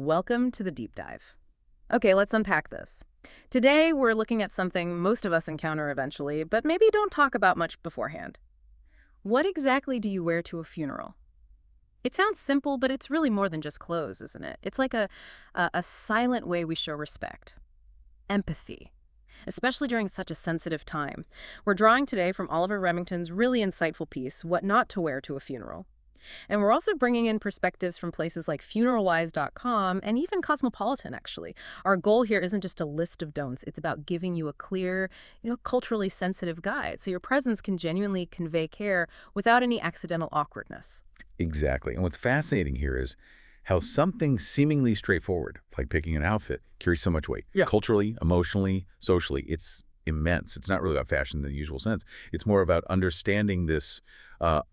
Welcome to the deep dive. Okay, let's unpack this. Today, we're looking at something most of us encounter eventually, but maybe don't talk about much beforehand. What exactly do you wear to a funeral? It sounds simple, but it's really more than just clothes, isn't it? It's like a silent way we show respect. Empathy, especially during such a sensitive time. We're drawing today from Oliver Remington's really insightful piece, What Not to Wear to a Funeral. And we're also bringing in perspectives from places like funeralwise.com and even Cosmopolitan, actually. Our goal here isn't just a list of don'ts. It's about giving you a clear, culturally sensitive guide so your presence can genuinely convey care without any accidental awkwardness. Exactly. And what's fascinating here is how something seemingly straightforward, like picking an outfit, carries so much weight. Yeah. Culturally, emotionally, socially, it's immense. It's not really about fashion in the usual sense. It's more about understanding this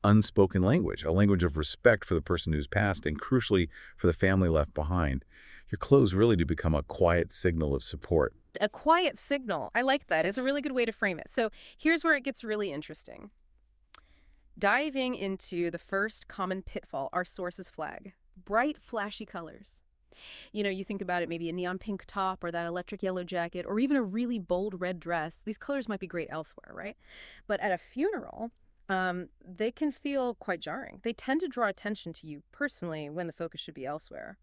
unspoken language, a language of respect for the person who's passed and, crucially, for the family left behind. Your clothes really do become a quiet signal of support. A quiet signal. I like that. It's a really good way to frame it. So here's where it gets really interesting. Diving into the first common pitfall, our source's flag. Bright, flashy colors. You think about it, maybe a neon pink top or that electric yellow jacket or even a really bold red dress. These colors might be great elsewhere, right? But at a funeral, they can feel quite jarring. They tend to draw attention to you personally when the focus should be elsewhere.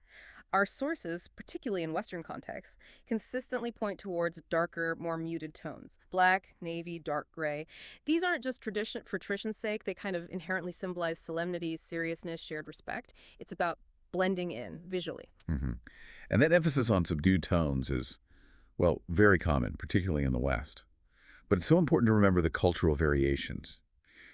Our sources, particularly in Western contexts, consistently point towards darker, more muted tones. Black, navy, dark gray. These aren't just tradition for tradition's sake. They kind of inherently symbolize solemnity, seriousness, shared respect. It's about blending in visually. And that emphasis on subdued tones is, well, very common, particularly in the West. But it's so important to remember the cultural variations.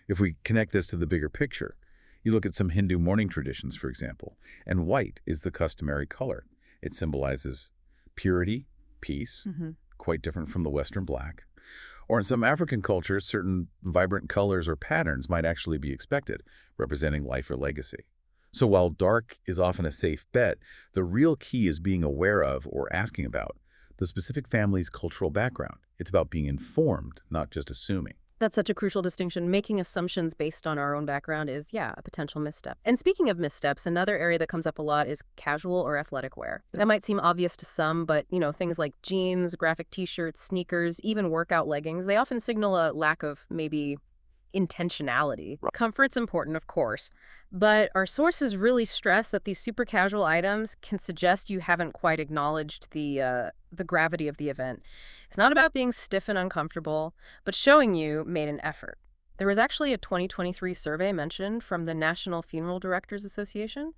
If we connect this to the bigger picture, you look at some Hindu mourning traditions, for example, and white is the customary color. It symbolizes purity, peace, quite different from the Western black. Or in some African cultures, certain vibrant colors or patterns might actually be expected, representing life or legacy. So while dark is often a safe bet, the real key is being aware of or asking about the specific family's cultural background. It's about being informed, not just assuming. That's such a crucial distinction. Making assumptions based on our own background is, a potential misstep. And speaking of missteps, another area that comes up a lot is casual or athletic wear. That might seem obvious to some, but, things like jeans, graphic t-shirts, sneakers, even workout leggings, they often signal a lack of maybe intentionality. Comfort's important, of course, but our sources really stress that these super casual items can suggest you haven't quite acknowledged the gravity of the event. It's not about being stiff and uncomfortable, but showing you made an effort. There was actually a 2023 survey mentioned from the National Funeral Directors Association.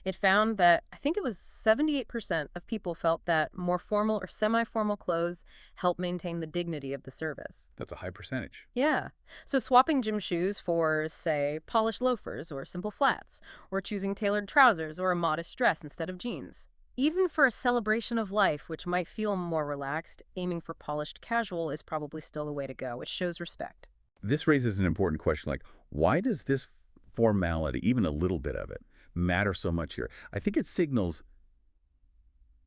It found that, I think it was 78% of people felt that more formal or semi-formal clothes help maintain the dignity of the service. That's a high percentage. Yeah. So swapping gym shoes for, say, polished loafers or simple flats, or choosing tailored trousers or a modest dress instead of jeans. Even for a celebration of life, which might feel more relaxed, aiming for polished casual is probably still the way to go. It shows respect. This raises an important question, like, why does this formality, even a little bit of it, matter so much here? I think it signals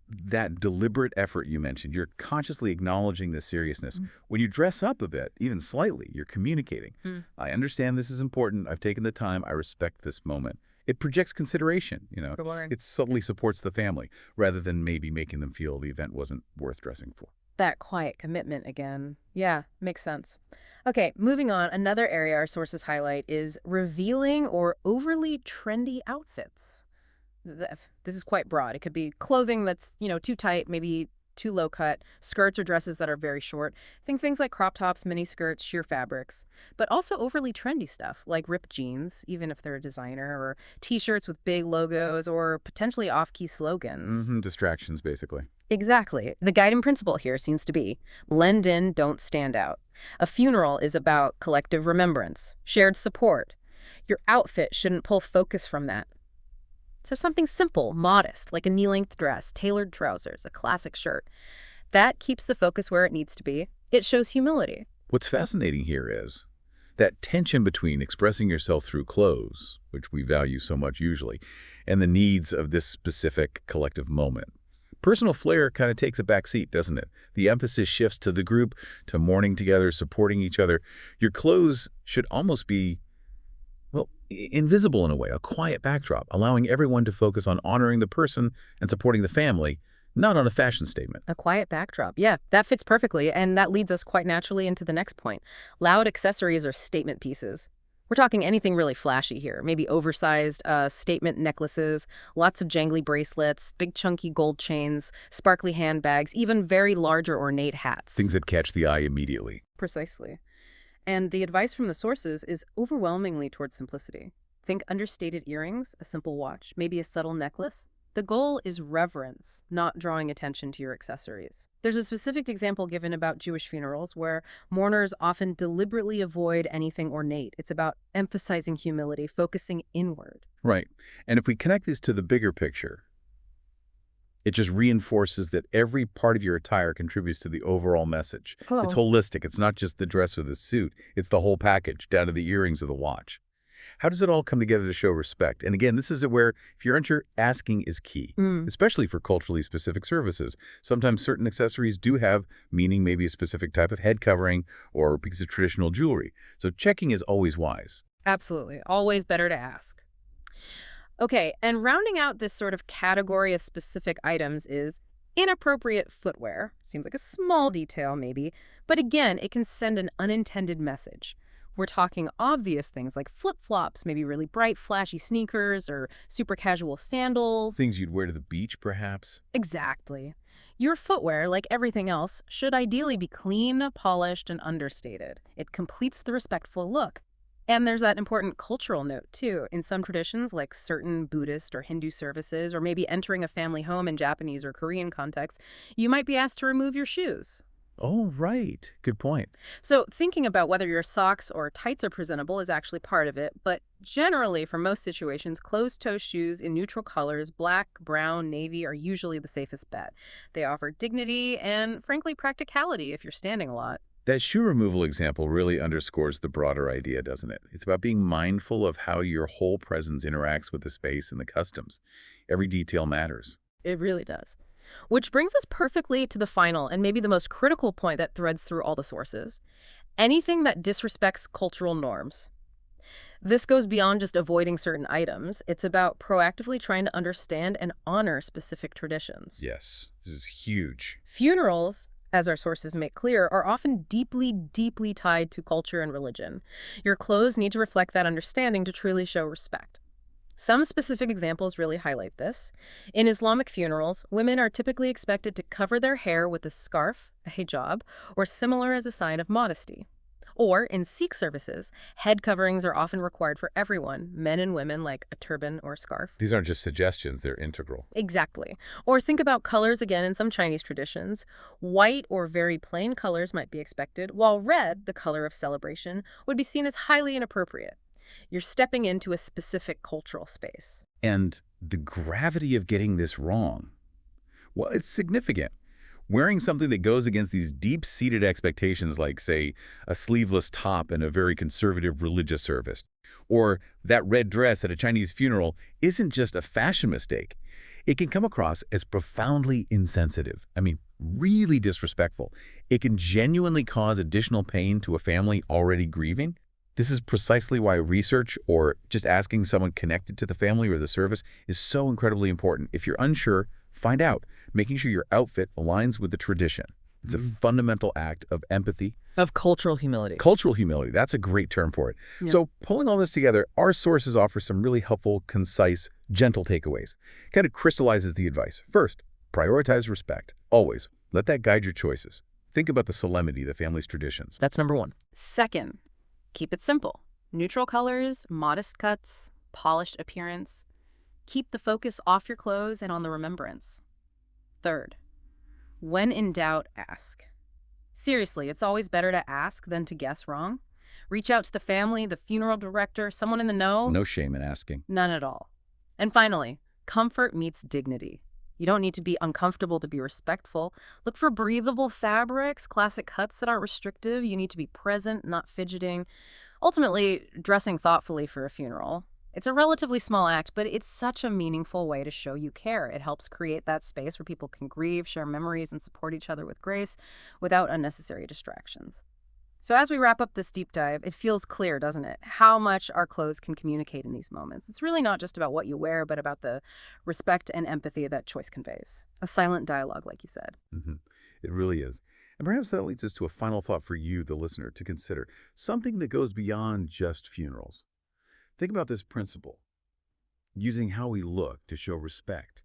that deliberate effort you mentioned. You're consciously acknowledging the seriousness. When you dress up a bit, even slightly, you're communicating. I understand this is important. I've taken the time. I respect this moment. It projects consideration, Good word. It subtly supports the family rather than maybe making them feel the event wasn't worth dressing for. That quiet commitment again. Yeah, makes sense. Okay, moving on. Another area our sources highlight is revealing or overly trendy outfits. This is quite broad. It could be clothing that's, too tight, maybe too low cut, skirts or dresses that are very short. Think things like crop tops, miniskirts, sheer fabrics. But also overly trendy stuff like ripped jeans, even if they're a designer, or t-shirts with big logos or potentially off-key slogans. Distractions, basically. Exactly. The guiding principle here seems to be blend in, don't stand out. A funeral is about collective remembrance, shared support. Your outfit shouldn't pull focus from that. So something simple, modest, like a knee-length dress, tailored trousers, a classic shirt. That keeps the focus where it needs to be. It shows humility. What's fascinating here is that tension between expressing yourself through clothes, which we value so much usually, and the needs of this specific collective moment. Personal flair kind of takes a back seat, doesn't it? The emphasis shifts to the group, to mourning together, supporting each other. Your clothes should almost be Well, invisible in a way, a quiet backdrop, allowing everyone to focus on honoring the person and supporting the family, not on a fashion statement. A quiet backdrop. Yeah, that fits perfectly, and that leads us quite naturally into the next point. Loud accessories are statement pieces. We're talking anything really flashy here, maybe oversized statement necklaces, lots of jangly bracelets, big chunky gold chains, sparkly handbags, even very large or ornate hats. Things that catch the eye immediately. Precisely. And the advice from the sources is overwhelmingly towards simplicity. Think understated earrings, a simple watch, maybe a subtle necklace. The goal is reverence, not drawing attention to your accessories. There's a specific example given about Jewish funerals where mourners often deliberately avoid anything ornate. It's about emphasizing humility, focusing inward. Right. And if we connect this to the bigger picture, it just reinforces that every part of your attire contributes to the overall message. It's holistic. It's not just the dress or the suit. It's the whole package, down to the earrings or the watch. How does it all come together to show respect? And again, this is where, if you're unsure, asking is key, especially for culturally specific services. Sometimes certain accessories do have meaning, maybe a specific type of head covering or a piece of traditional jewelry. So checking is always wise. Absolutely. Always better to ask. Okay, and rounding out this sort of category of specific items is inappropriate footwear. Seems like a small detail, maybe, but again, it can send an unintended message. We're talking obvious things like flip-flops, maybe really bright, flashy sneakers or super casual sandals. Things you'd wear to the beach, perhaps? Exactly. Your footwear, like everything else, should ideally be clean, polished, and understated. It completes the respectful look. And there's that important cultural note, too. In some traditions, like certain Buddhist or Hindu services, or maybe entering a family home in Japanese or Korean contexts, you might be asked to remove your shoes. Oh, right. Good point. So thinking about whether your socks or tights are presentable is actually part of it, but generally, for most situations, closed-toe shoes in neutral colors, black, brown, navy, are usually the safest bet. They offer dignity and, frankly, practicality if you're standing a lot. That shoe removal example really underscores the broader idea, doesn't it? It's about being mindful of how your whole presence interacts with the space and the customs. Every detail matters. It really does. Which brings us perfectly to the final and maybe the most critical point that threads through all the sources. Anything that disrespects cultural norms. This goes beyond just avoiding certain items. It's about proactively trying to understand and honor specific traditions. Yes, this is huge. Funerals, as our sources make clear, are often deeply, deeply tied to culture and religion. Your clothes need to reflect that understanding to truly show respect. Some specific examples really highlight this. In Islamic funerals, women are typically expected to cover their hair with a scarf, a hijab, or similar as a sign of modesty. Or, in Sikh services, head coverings are often required for everyone, men and women, like a turban or scarf. These aren't just suggestions, they're integral. Exactly. Or think about colors again in some Chinese traditions. White or very plain colors might be expected, while red, the color of celebration, would be seen as highly inappropriate. You're stepping into a specific cultural space. And the gravity of getting this wrong, well, it's significant. Wearing something that goes against these deep-seated expectations like, say, a sleeveless top in a very conservative religious service, or that red dress at a Chinese funeral isn't just a fashion mistake. It can come across as profoundly insensitive. I mean, really disrespectful. It can genuinely cause additional pain to a family already grieving. This is precisely why research or just asking someone connected to the family or the service is so incredibly important. If you're unsure, find out, making sure your outfit aligns with the tradition. It's a fundamental act of empathy. Of cultural humility. Cultural humility, that's a great term for it. Yeah. So pulling all this together, our sources offer some really helpful, concise, gentle takeaways. Kind of crystallizes the advice. First, prioritize respect. Always. Let that guide your choices. Think about the solemnity, the family's traditions. That's number one. Second, keep it simple. Neutral colors, modest cuts, polished appearance. Keep the focus off your clothes and on the remembrance. Third, when in doubt, ask. Seriously, it's always better to ask than to guess wrong. Reach out to the family, the funeral director, someone in the know. No shame in asking. None at all. And finally, comfort meets dignity. You don't need to be uncomfortable to be respectful. Look for breathable fabrics, classic cuts that aren't restrictive. You need to be present, not fidgeting. Ultimately, dressing thoughtfully for a funeral. It's a relatively small act, but it's such a meaningful way to show you care. It helps create that space where people can grieve, share memories, and support each other with grace without unnecessary distractions. So as we wrap up this deep dive, it feels clear, doesn't it, how much our clothes can communicate in these moments. It's really not just about what you wear, but about the respect and empathy that choice conveys. A silent dialogue, like you said. Hmm. It really is. And perhaps that leads us to a final thought for you, the listener, to consider, something that goes beyond just funerals. Think about this principle: using how we look to show respect,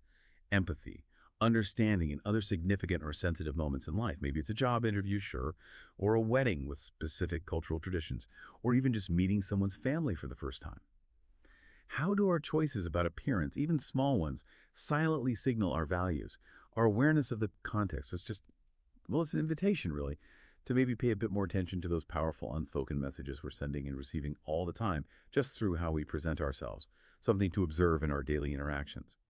empathy, understanding in other significant or sensitive moments in life. Maybe it's a job interview, sure, or a wedding with specific cultural traditions, or even just meeting someone's family for the first time. How do our choices about appearance, even small ones, silently signal our values? Our awareness of the context is just, well, it's an invitation, really, to maybe pay a bit more attention to those powerful unspoken messages we're sending and receiving all the time, just through how we present ourselves, something to observe in our daily interactions.